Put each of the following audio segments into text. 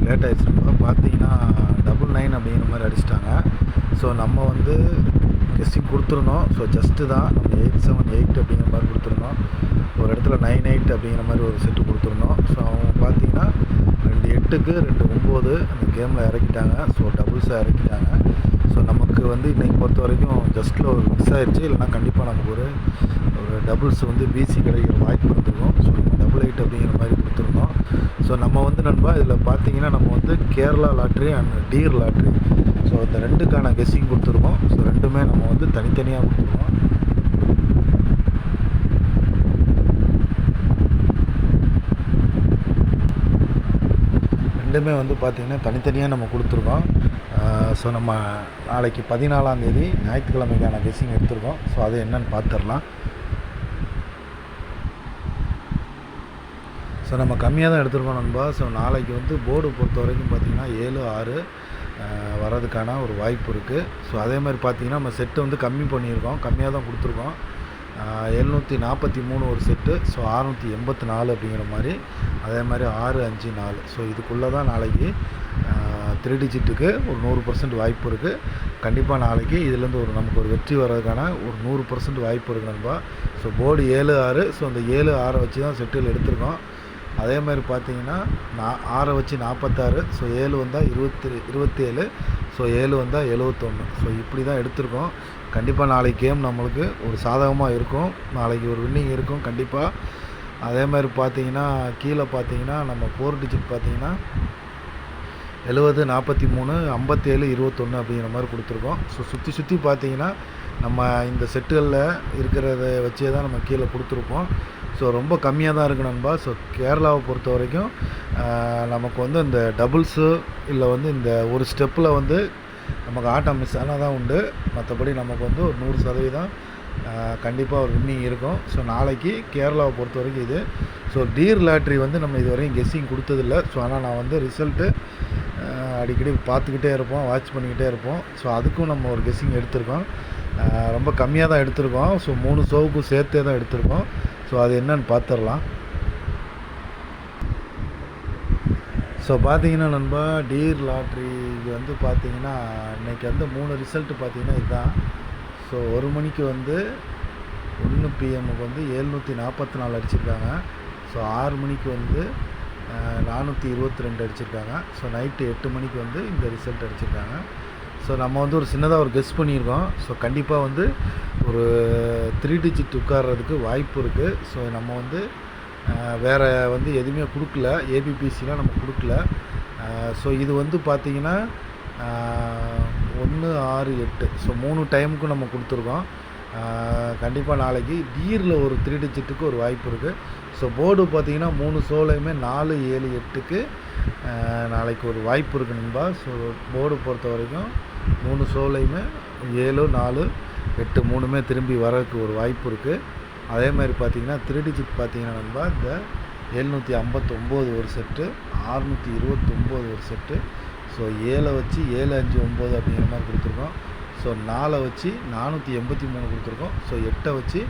Late ஆகிடுச்சு. நம்ம பார்த்தீங்கன்னா 99 அப்படிங்கிற மாதிரி அடிச்சிட்டாங்க. ஸோ நம்ம வந்து கெஸ்டிங் கொடுத்துருந்தோம். ஸோ ஜஸ்ட்டு தான் நம்ம 878 அப்படிங்கிற மாதிரி கொடுத்துருந்தோம். ஒரு இடத்துல 98 அப்படிங்கிற மாதிரி ஒரு செட்டு கொடுத்துருந்தோம். ஸோ அவங்க பார்த்தீங்கன்னா 2 8க்கு 2 9 அந்த கேமில் இறக்கிட்டாங்க. ஸோ டபுள்ஸாக இறக்கிட்டாங்க. ஸோ நமக்கு வந்து இன்றைக்கி பொறுத்த வரைக்கும் ஜஸ்ட்டில் ஒரு மிஸ் ஆகிடுச்சு. இல்லைனா கண்டிப்பாக நமக்கு ஒரு டபுள்ஸ் வந்து பிசி கிடைக்கிற வாய்ப்பு இருந்திருக்கும். ஸோ நம்ம 88 அப்படிங்கிற மாதிரி கொடுத்துருந்தோம். ஸோ நம்ம வந்து நண்பா இதில் பார்த்தீங்கன்னா நம்ம வந்து Kerala lottery and deer lottery, so இந்த ரெண்டுக்கான கெஸ்ஸிங் கொடுத்துருக்கோம். ஸோ ரெண்டுமே நம்ம வந்து தனித்தனியாக கொடுத்துருக்கோம். ரெண்டுமே வந்து பார்த்திங்கன்னா தனித்தனியாக நம்ம கொடுத்துருக்கோம். ஸோ நம்ம நாளைக்கு 14ஆம் தேதி ஞாயிற்றுக்கிழமைக்கான கெஸ்ஸிங் எடுத்துருக்கோம். ஸோ அது என்னென்னு பார்த்துடலாம். ஸோ நம்ம கம்மியாக தான் எடுத்துருக்கோம் நண்பா. ஸோ நாளைக்கு வந்து போர்டு பொறுத்த வரைக்கும் பார்த்திங்கன்னா 7 6 வரதுக்கான ஒரு வாய்ப்பு இருக்குது. ஸோ அதே மாதிரி பார்த்திங்கன்னா நம்ம செட்டு வந்து கம்மி பண்ணியிருக்கோம், கம்மியாக தான் கொடுத்துருக்கோம். 743 ஒரு செட்டு. ஸோ 684 அப்படிங்கிற மாதிரி. அதே மாதிரி 6 5 4. ஸோ இதுக்குள்ளே தான் நாளைக்கு 3 டிஜிட்டுக்கு ஒரு 100% வாய்ப்பு இருக்குது. கண்டிப்பாக நாளைக்கு இதுலேருந்து நமக்கு ஒரு வெற்றி வர்றதுக்கான ஒரு 100% வாய்ப்பு இருக்குது நண்பா. So board 7 6. ஸோ அந்த 7 6 வச்சு தான் செட்டில் எடுத்திருக்கோம். அதே மாதிரி பார்த்தீங்கன்னா 6 வச்சு 46. ஸோ 7 வந்தால் 27. ஸோ 7 வந்தால் 71. ஸோ இப்படி தான் எடுத்திருக்கோம். கண்டிப்பாக நாளைக்கு கேம் நம்மளுக்கு ஒரு சாதகமாக இருக்கும். நாளைக்கு ஒரு வின்னிங் இருக்கும் கண்டிப்பாக. அதே மாதிரி பார்த்தீங்கன்னா கீழே பார்த்தீங்கன்னா நம்ம 4 டிஜிட் பார்த்தீங்கன்னா 70 43 57 21 அப்படிங்கிற மாதிரி கொடுத்துருக்கோம். ஸோ சுற்றி பார்த்தீங்கன்னா நம்ம இந்த செட்டுகளில் இருக்கிறத வச்சே தான் நம்ம கீழே கொடுத்துருப்போம். ஸோ ரொம்ப கம்மியாக தான் இருக்குது நண்பா. ஸோ கேரளாவை பொறுத்த வரைக்கும் நமக்கு வந்து இந்த டபுள்ஸு இல்லை வந்து இந்த ஒரு ஸ்டெப்பில் வந்து நமக்கு ஆட்டம் மிஸ் ஆனால் தான் உண்டு. மற்றபடி நமக்கு வந்து ஒரு 100% கண்டிப்பாக ஒரு வின்னிங் இருக்கும். ஸோ நாளைக்கு கேரளாவை பொறுத்த வரைக்கும் இது. ஸோ டீர் லாட்ரி வந்து நம்ம இது வரைக்கும் கெஸ்ஸிங் கொடுத்ததில்ல. ஸோ ஆனால் நான் வந்து ரிசல்ட்டு அடிக்கடி பார்த்துக்கிட்டே இருப்போம், வாட்ச் பண்ணிக்கிட்டே இருப்போம். ஸோ அதுக்கும் நம்ம ஒரு கெஸ்ஸிங் எடுத்திருக்கோம். ரொம்ப கம்மியாக தான் எடுத்திருக்கோம். ஸோ 3 ஷோவுக்கும் சேர்த்தே தான் எடுத்திருக்கோம். ஸோ அது என்னன்னு பார்த்துடலாம். ஸோ பார்த்தீங்கன்னா நண்பா டீர் லாட்ரி வந்து பார்த்தீங்கன்னா இன்றைக்கி வந்து 3 ரிசல்ட்டு பார்த்தீங்கன்னா இதுதான். ஸோ 1 மணிக்கு வந்து 1 PM வந்து 744 அடிச்சிருக்காங்க. ஸோ 6 மணிக்கு வந்து 422 அடிச்சிருக்காங்க. ஸோ நைட்டு 8 மணிக்கு வந்து இந்த ரிசல்ட் அடிச்சிருக்காங்க. ஸோ நம்ம வந்து ஒரு சின்னதாக ஒரு கெஸ் பண்ணியிருக்கோம். ஸோ கண்டிப்பாக வந்து ஒரு 3 டிஜிட் உட்கார்றதுக்கு வாய்ப்பு இருக்குது. ஸோ நம்ம வந்து வேறு வந்து எதுவுமே கொடுக்கல, ஏபிபிசிலாம் நம்ம கொடுக்கல. ஸோ இது வந்து பார்த்திங்கன்னா 1 6 8. ஸோ 3 டைமுக்கும் நம்ம கொடுத்துருக்கோம். கண்டிப்பாக நாளைக்கு டீரில் ஒரு 3 டிஜிட்டுக்கு ஒரு வாய்ப்பு இருக்குது. ஸோ போர்டு பார்த்திங்கன்னா 3 ஷோலையுமே 4 7 8க்கு நாளைக்கு ஒரு வாய்ப்பு இருக்குது நண்பா. ஸோ போர்டு பொறுத்த வரைக்கும் 3 ஷோலையுமே 7 4 8 3மே திரும்பி வரதுக்கு ஒரு வாய்ப்பு இருக்குது. அதே மாதிரி பார்த்திங்கன்னா 3 டிஜிட் பார்த்திங்கன்னா நண்பா இந்த 759 ஒரு செட்டு, 629 ஒரு செட்டு. ஸோ 7 வச்சு 7 5 9 அப்படிங்கிற மாதிரி கொடுத்துருக்கோம். ஸோ 4 வச்சு 483 கொடுத்துருக்கோம். ஸோ 8 வச்சு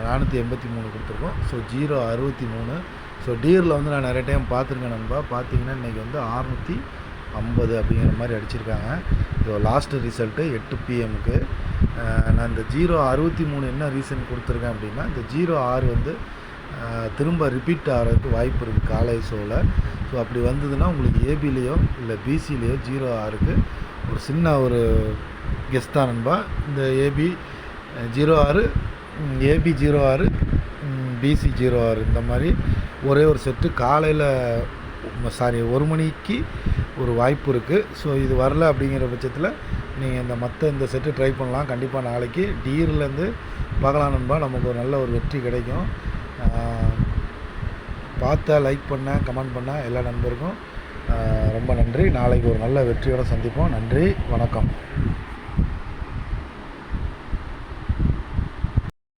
483 கொடுத்துருக்கோம். ஸோ 0 63. ஸோ டீரில் வந்து நான் நிறைய டைம் பார்த்துருக்கேன் நண்பா. பார்த்தீங்கன்னா இன்றைக்கி வந்து 650 அப்படிங்கிற மாதிரி அடிச்சிருக்காங்க. So last result 8 PMக்கு. நான் இந்த 0 63 என்ன ரீசன் கொடுத்துருக்கேன் அப்படின்னா இந்த 0 6 வந்து திரும்ப ரிப்பீட் ஆகிறதுக்கு வாய்ப்பு இருக்குது காலை ஷோவில். ஸோ அப்படி வந்ததுன்னா உங்களுக்கு ஏபிலேயோ இல்லை பிசிலேயோ 0 6க்கு ஒரு சின்ன ஒரு கெஸ் தான் நண்பா. இந்த ஏபி 06 ஏபி 06 பிசி 06 இந்த மாதிரி ஒரே ஒரு செட்டு காலையில் 1 மணிக்கு ஒரு வாய்ப்பு இருக்குது. ஸோ இது வரல அப்படிங்கிற பட்சத்தில் நீங்கள் இந்த செட்டு ட்ரை பண்ணலாம். கண்டிப்பாக நாளைக்கு டீர்லேருந்து பார்க்கலாம் நண்பா. நமக்கு ஒரு நல்ல ஒரு வெற்றி கிடைக்கும். பார்த்தா லைக் பண்ண கமெண்ட் பண்ண எல்லா நண்பருக்கும் ரொம்ப நன்றி. நாளைக்கு ஒரு நல்ல வெற்றியோடு சந்திப்போம். நன்றி, வணக்கம்.